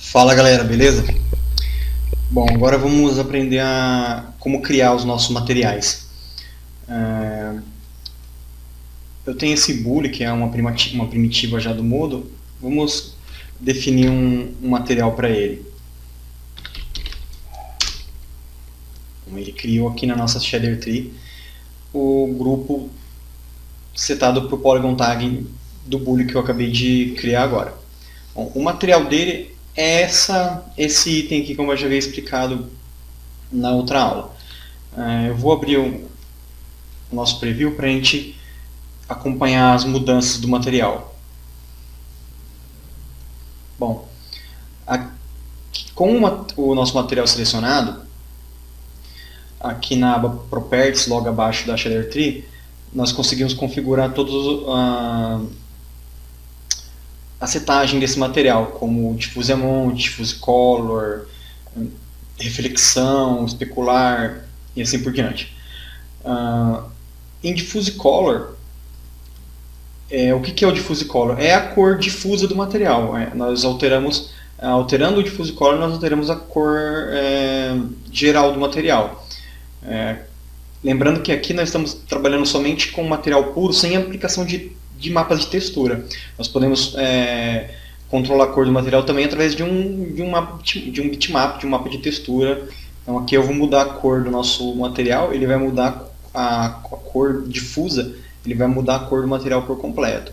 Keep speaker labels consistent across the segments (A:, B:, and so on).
A: Fala galera, beleza? Bom, agora vamos aprender como criar os nossos materiais. É, Eu tenho esse boolean, que é uma primitiva já do Moodle. Vamos definir um material para ele. Ele criou aqui na nossa shader tree o grupo setado para o polygon tag do boolean que eu acabei de criar agora. Bom, o material dele é esse item aqui, como eu já havia explicado na outra aula. Eu vou abrir o nosso preview para a gente acompanhar as mudanças do material. Bom, com o nosso material selecionado, aqui na aba Properties, logo abaixo da shader tree, nós conseguimos configurar todos a setagem desse material, como diffuse amount, diffuse color, reflexão, especular e assim por diante. Em diffuse color, o que é o diffuse color? É a cor difusa do material. Nós alterando o diffuse color, nós alteramos a cor geral do material. Lembrando que aqui nós estamos trabalhando somente com material puro, sem aplicação de mapas de textura. Nós podemos controlar a cor do material também através de um bitmap, de um mapa de textura. Então aqui eu vou mudar a cor do nosso material, ele vai mudar a cor difusa, ele vai mudar a cor do material por completo.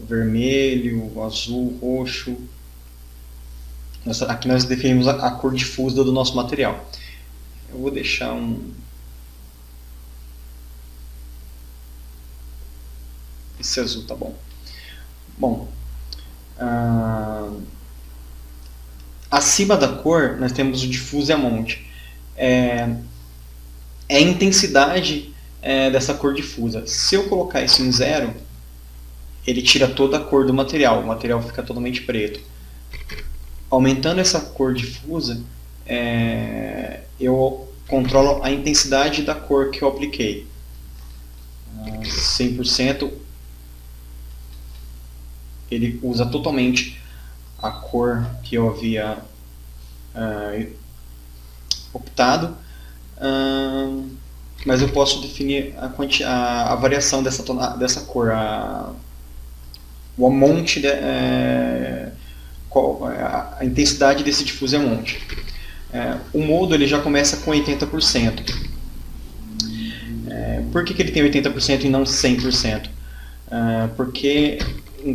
A: Vermelho, azul, roxo. Aqui nós definimos a cor difusa do nosso material. Eu vou deixar esse azul, tá bom. Bom, acima da cor nós temos o diffuse amount. É a intensidade dessa cor difusa. Se eu colocar isso em 0, ele tira toda a cor do material, o material fica totalmente preto. Aumentando essa cor difusa, eu controlo a intensidade da cor que eu apliquei. 100%, ele usa totalmente a cor que eu havia optado, mas eu posso definir a variação dessa cor, o amount, a intensidade desse diffuse amount. O modo ele já começa com 80%. Por que ele tem 80% e não 100%? Porque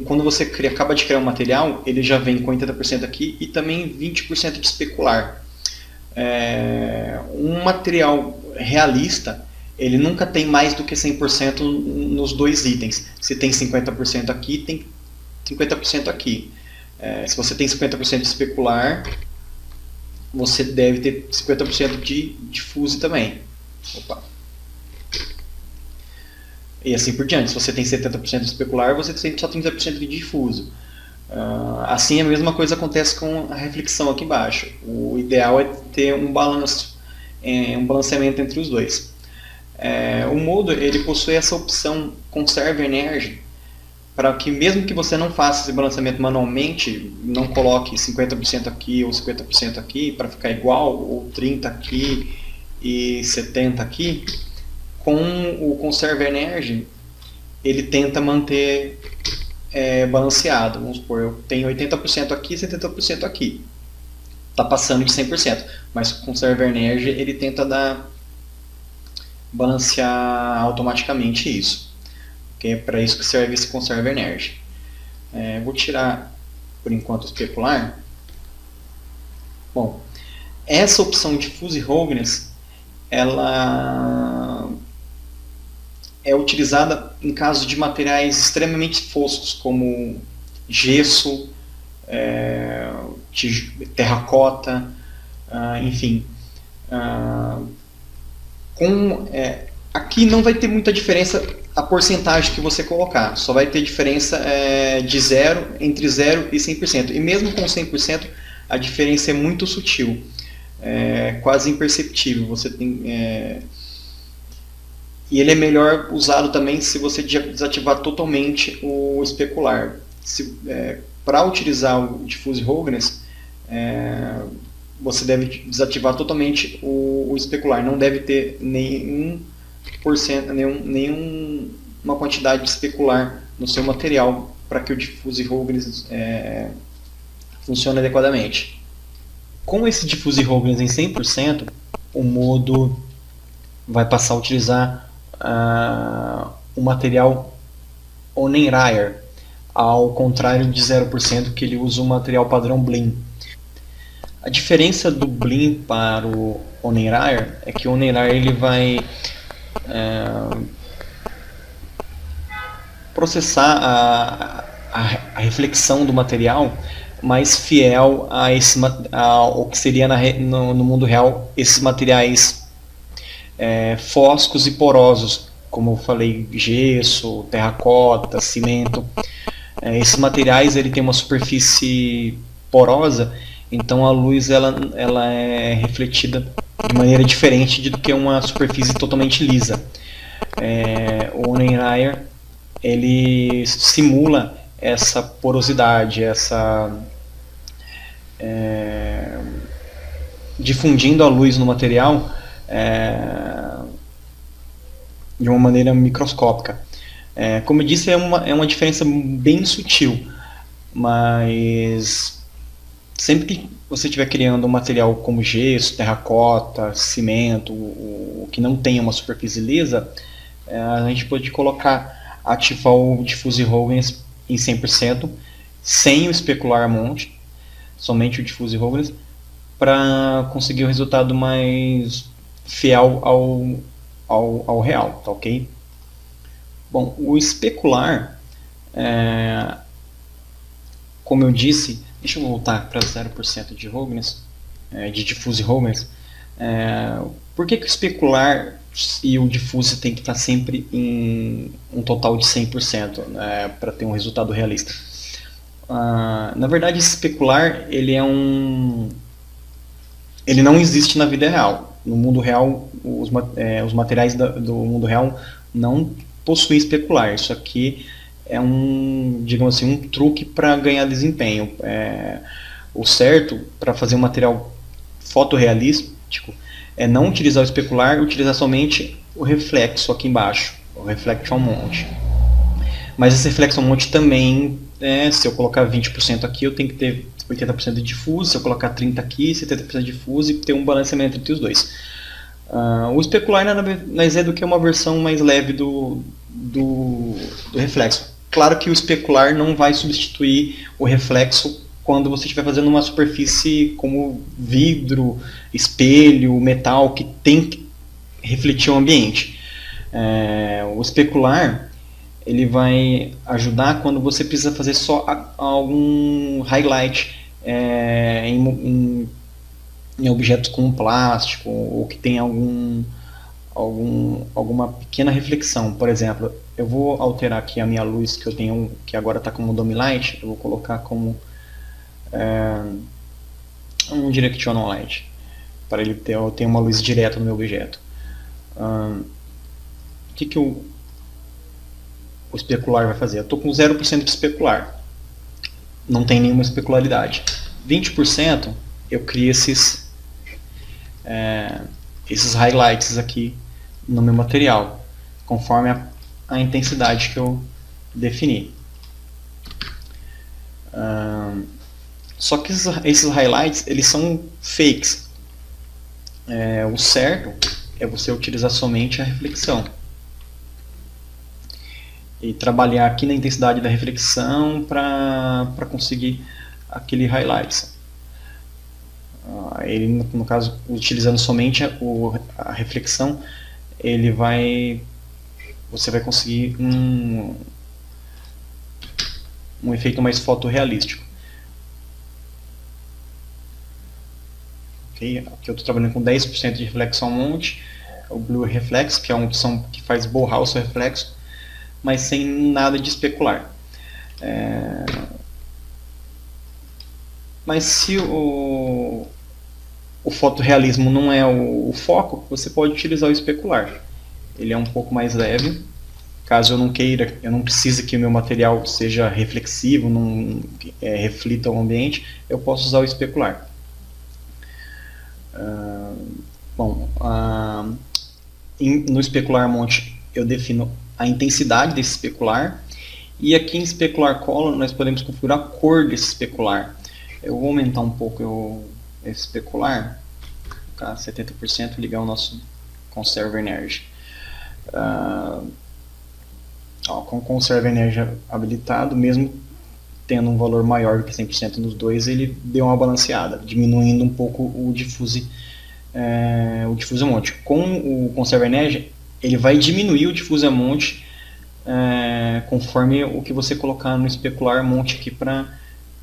A: quando você acaba de criar um material, ele já vem com 80% aqui e também 20% de especular. Um material realista, ele nunca tem mais do que 100% nos dois itens. Se tem 50% aqui, tem 50% aqui. Se você tem 50% de especular, você deve ter 50% de diffuse também. Opa. E assim por diante. Se você tem 70% de especular, você tem só 30% de difuso. Assim a mesma coisa acontece com a reflexão aqui embaixo. O ideal é ter um balanceamento entre os dois. O Moodle ele possui essa opção Conserve Energy, para que mesmo que você não faça esse balanceamento manualmente, não coloque 50% aqui ou 50% aqui para ficar igual, ou 30% aqui e 70% aqui, com o Conserve Energy ele tenta manter balanceado. Vamos supor, eu tenho 80% aqui e 70% aqui. Está passando de 100%, mas o Conserve Energy ele tenta balancear automaticamente isso. É para isso que serve esse Conserve Energy. Vou tirar, por enquanto, o especular. Bom, essa opção Diffuse Roughness, ela é utilizada em casos de materiais extremamente foscos, como gesso, terracota, enfim. Aqui não vai ter muita diferença a porcentagem que você colocar, só vai ter diferença entre 0 e 100%. E mesmo com 100%, a diferença é muito sutil, quase imperceptível. E ele é melhor usado também se você desativar totalmente o especular. para utilizar o Diffuse Roughness, você deve desativar totalmente o especular. Não deve ter nenhum uma quantidade de especular no seu material para que o Diffuse Roughness funcione adequadamente. Com esse Diffuse Roughness em 100%, o modo vai passar a utilizar o material Onenryer, ao contrário de 0%, que ele usa o material padrão Blinn. A diferença do Blinn para o Onenryer é que o Onenryer ele vai processar a reflexão do material mais fiel ao que seria no mundo real esses materiais foscos e porosos, como eu falei, gesso, terracota, cimento. Esses materiais ele tem uma superfície porosa, então a luz ela é refletida de maneira diferente do que uma superfície totalmente lisa. O Onenryer ele simula essa porosidade, difundindo a luz no material de uma maneira microscópica. Como eu disse, é uma diferença bem sutil, mas sempre que você estiver criando um material como gesso, terracota, cimento, o que não tenha uma superfície lisa, a gente pode ativar o Diffuse Roughness em 100%, sem o especular monte, somente o Diffuse Roughness, para conseguir o resultado mais fiel ao real, tá ok? Bom, o especular, como eu disse, deixa eu voltar para 0% de Roughness, de Diffuse Roughness. Por que o especular e o diffuse tem que estar sempre em um total de 100%, para ter um resultado realista? Na verdade, esse especular ele não existe na vida real. No mundo real, os materiais do mundo real não possuem especular. Isso aqui é digamos assim, um truque para ganhar desempenho. O certo para fazer um material fotorrealístico é não utilizar o especular, utilizar somente o reflexo aqui embaixo, o reflection mount. Mas esse reflection mount também, se eu colocar 20% aqui, eu tenho que ter 80% de diffuse, se eu colocar 30% aqui, 70% de diffuse, e ter um balanceamento entre os dois. O especular nada mais é do que uma versão mais leve do reflexo. Claro que o especular não vai substituir o reflexo quando você estiver fazendo uma superfície como vidro, espelho, metal, que tem que refletir o ambiente. O especular ele vai ajudar quando você precisa fazer só algum highlight em objetos como plástico, ou que tem alguma pequena reflexão. Por exemplo, eu vou alterar aqui a minha luz que eu tenho, que agora está como Dome Light, eu vou colocar como um Directional Light, para ele ter uma luz direta no meu objeto. O que o especular vai fazer? Eu estou com 0% de especular, não tem nenhuma especularidade. 20% eu crio esses highlights aqui no meu material, conforme a intensidade que eu defini. Só que esses highlights eles são fakes. O certo é você utilizar somente a reflexão e trabalhar aqui na intensidade da reflexão para conseguir aquele highlights. Ele, no caso, utilizando somente a reflexão, você vai conseguir um efeito mais fotorrealístico. Okay? Aqui eu estou trabalhando com 10% de reflexão monte, o Blue Reflex, que é uma opção que faz borrar o seu reflexo, mas sem nada de especular. Mas se o fotorrealismo não é o foco, você pode utilizar o especular. Ele é um pouco mais leve caso eu não queira, eu não precise que o meu material seja reflexivo, não reflita o ambiente, eu posso usar o especular. Bom, no especular monte eu defino a intensidade desse especular, e aqui em especular color nós podemos configurar a cor desse especular. Eu vou aumentar um pouco esse especular, tá? 70%, ligar o nosso Conserve Energy. Com o Conserve Energy habilitado, mesmo tendo um valor maior do que 100% nos dois, ele deu uma balanceada, diminuindo um pouco o Diffuse Amount. Com o Conserve Energy, ele vai diminuir o Diffuse Amount conforme o que você colocar no especular monte aqui para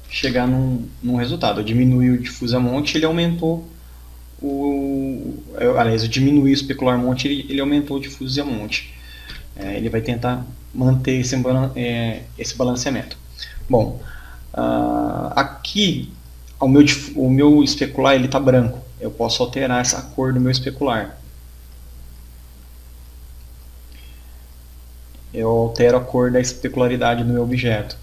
A: chegar num resultado. Eu diminui o Diffuse Amount, ele aumentou aliás, eu diminui o especular monte, ele aumentou o Diffuse Amount. Ele vai tentar manter esse balanceamento. Bom, aqui o meu especular está branco. Eu posso alterar essa cor do meu especular. Eu altero a cor da especularidade do meu objeto.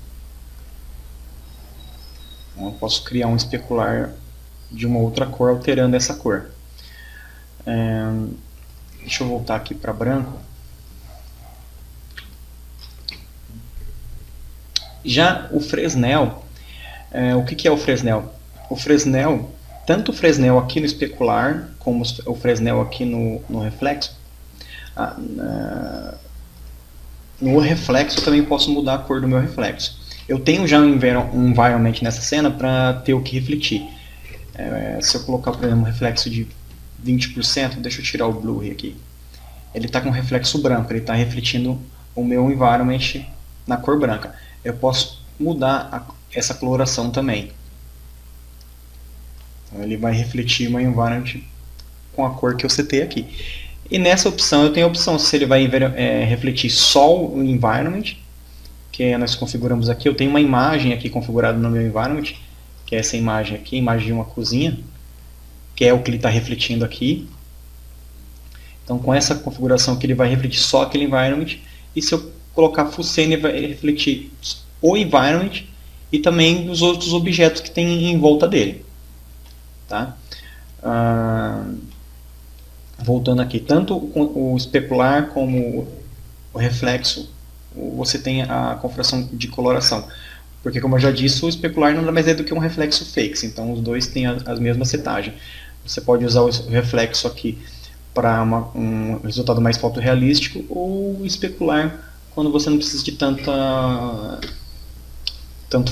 A: Então, eu posso criar um especular de uma outra cor alterando essa cor. Deixa eu voltar aqui para branco. Já o Fresnel, o que é o Fresnel? O Fresnel, tanto o Fresnel aqui no especular, como o Fresnel aqui no reflexo, no reflexo eu também posso mudar a cor do meu reflexo. Eu tenho já um environment nessa cena para ter o que refletir. Se eu colocar, por exemplo, um reflexo de 20%, deixa eu tirar o blue aqui. Ele está com reflexo branco, ele está refletindo o meu environment na cor branca. Eu posso mudar essa coloração também. Então, ele vai refletir o meu environment com a cor que eu setei aqui. E nessa opção eu tenho a opção se ele vai refletir só o environment, que nós configuramos aqui. Eu tenho uma imagem aqui configurada no meu environment, que é essa imagem aqui, imagem de uma cozinha, que é o que ele está refletindo aqui. Então com essa configuração aqui ele vai refletir só aquele environment, e se eu colocar full scene ele vai refletir o environment e também os outros objetos que tem em volta dele. Tá? Voltando aqui, tanto o especular como o reflexo, você tem a configuração de coloração. Porque, como eu já disse, o especular nada mais é do que um reflexo fixo, então os dois têm as mesmas setagens. Você pode usar o reflexo aqui para um resultado mais fotorrealístico, ou especular quando você não precisa de tanto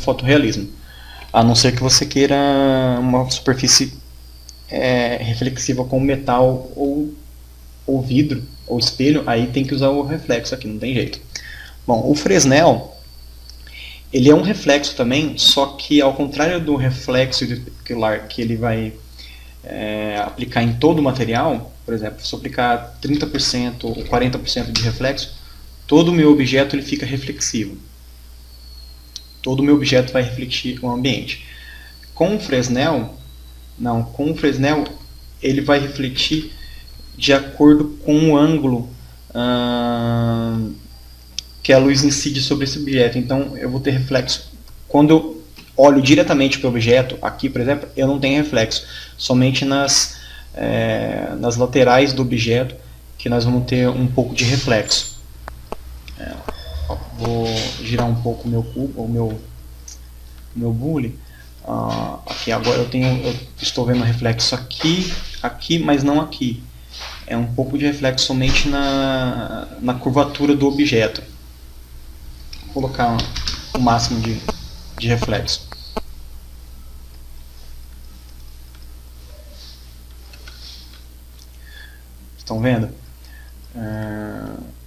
A: fotorrealismo. A não ser que você queira uma superfície reflexiva com metal ou vidro ou espelho, aí tem que usar o reflexo aqui, não tem jeito. Bom, o Fresnel, ele é um reflexo também, só que ao contrário do reflexo especular que ele vai aplicar em todo o material, por exemplo, se eu aplicar 30% ou 40% de reflexo, todo o meu objeto ele fica reflexivo. Todo o meu objeto vai refletir o ambiente. Com o Fresnel, não, com o Fresnel ele vai refletir de acordo com o ângulo que a luz incide sobre esse objeto. Então eu vou ter reflexo. Quando eu olho diretamente para o objeto, aqui por exemplo, eu não tenho reflexo. Somente nas laterais do objeto que nós vamos ter um pouco de reflexo. Vou girar um pouco o meu cubo, o meu bule. Aqui agora eu estou vendo reflexo aqui, mas não aqui. É um pouco de reflexo somente na curvatura do objeto. Vou colocar o máximo de reflexo. Estão vendo?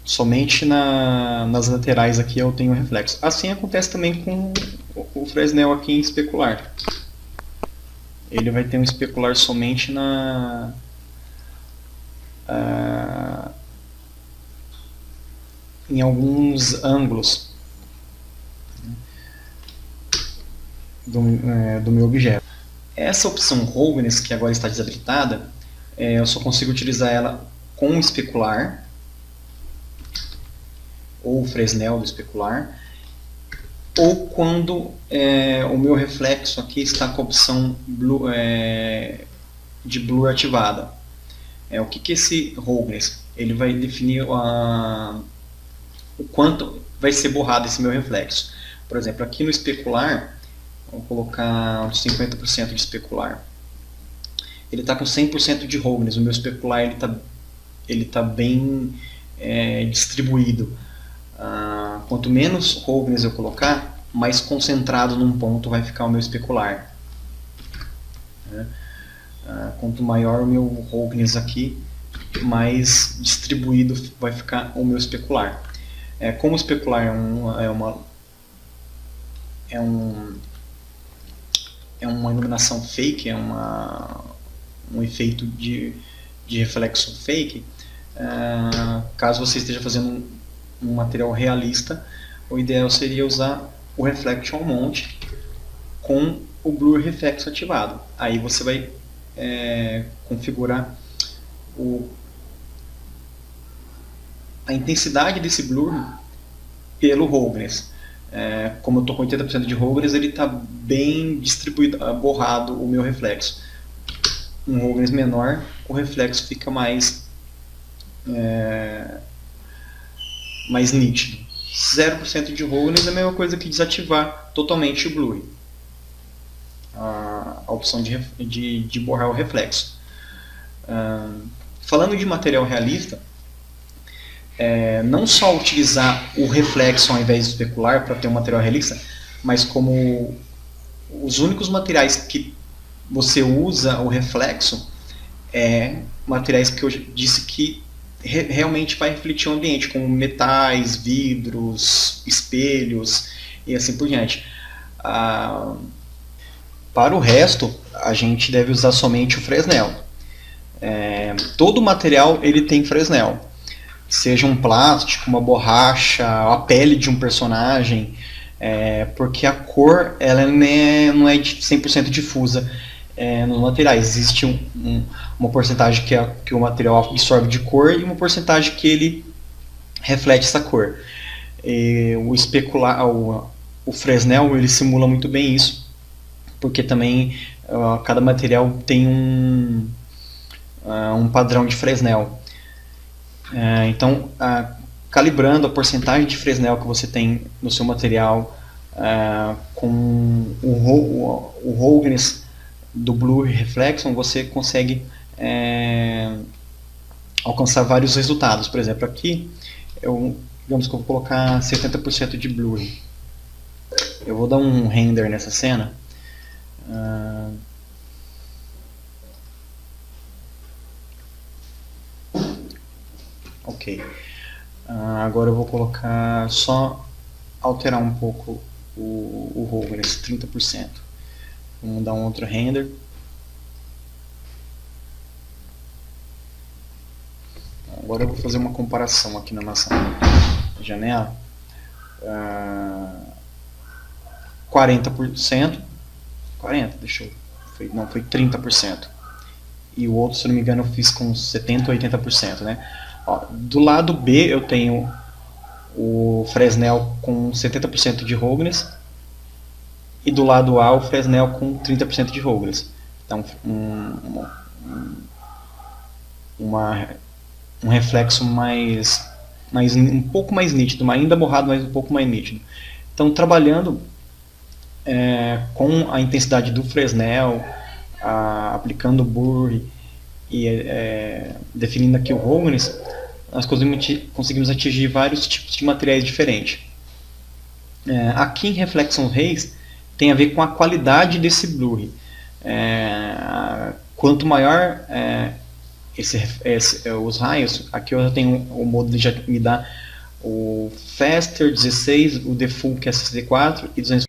A: Somente nas laterais aqui eu tenho reflexo. Assim acontece também com o Fresnel aqui em especular. Ele vai ter um especular somente em alguns ângulos do meu objeto. Essa opção Roughness, que agora está desabilitada, eu só consigo utilizar ela com o especular ou o Fresnel do especular, ou quando o meu reflexo aqui está com a opção de blur ativada. O que esse Roughness? Ele vai definir o quanto vai ser borrado esse meu reflexo. Por exemplo, aqui no especular, vou colocar 50% de especular. Ele está com 100% de Roughness. O meu especular ele tá bem distribuído. Quanto menos Roughness eu colocar, mais concentrado num ponto vai ficar o meu especular. Quanto maior o meu Roughness aqui, mais distribuído vai ficar o meu especular. Como o especular é uma iluminação fake, um efeito de reflexo fake, caso você esteja fazendo um material realista, o ideal seria usar o Reflection Mount com o Blur Reflex ativado. Aí você vai configurar a intensidade desse blur pelo Roughness. Como eu estou com 80% de Roughness, ele está bem distribuído, borrado o meu reflexo. Um Roughness menor, o reflexo fica mais nítido. 0% de Roughness é a mesma coisa que desativar totalmente o blur. A opção de borrar o reflexo. Falando de material realista, não só utilizar o reflexo ao invés do especular para ter um material realista, mas como os únicos materiais que você usa o reflexo materiais que eu disse que realmente vai refletir o ambiente, como metais, vidros, espelhos e assim por diante. Para o resto, a gente deve usar somente o Fresnel. Todo material ele tem Fresnel. Seja um plástico, uma borracha, a pele de um personagem, porque a cor ela não é de 100% difusa nos materiais. Existe uma porcentagem que o material absorve de cor e uma porcentagem que ele reflete essa cor. O Fresnel ele simula muito bem isso, porque também cada material tem um padrão de Fresnel. Então, calibrando a porcentagem de Fresnel que você tem no seu material com o Roughness do Blur Reflection, você consegue alcançar vários resultados. Por exemplo, aqui, digamos que eu vou colocar 70% de Blur. Eu vou dar um render nessa cena. Ok. Agora eu vou colocar alterar um pouco o Roughness, 30%. Vamos dar um outro render. Agora eu vou fazer uma comparação aqui na nossa janela. 40%. 40%, foi 30%. E o outro, se não me engano, eu fiz com 70% ou 80%, né? Do lado B eu tenho o Fresnel com 70% de Roughness e do lado A o Fresnel com 30% de Roughness. Então um reflexo um pouco mais nítido, ainda borrado, mas um pouco mais nítido. Então trabalhando com a intensidade do Fresnel, aplicando o Blur e definindo aqui o Roughness, nós conseguimos atingir vários tipos de materiais diferentes. Aqui em Reflection Rays tem a ver com a qualidade desse blur. Quanto maior os raios, aqui eu já tenho o modo já me dá o Faster 16, o Default que é 64 e 200.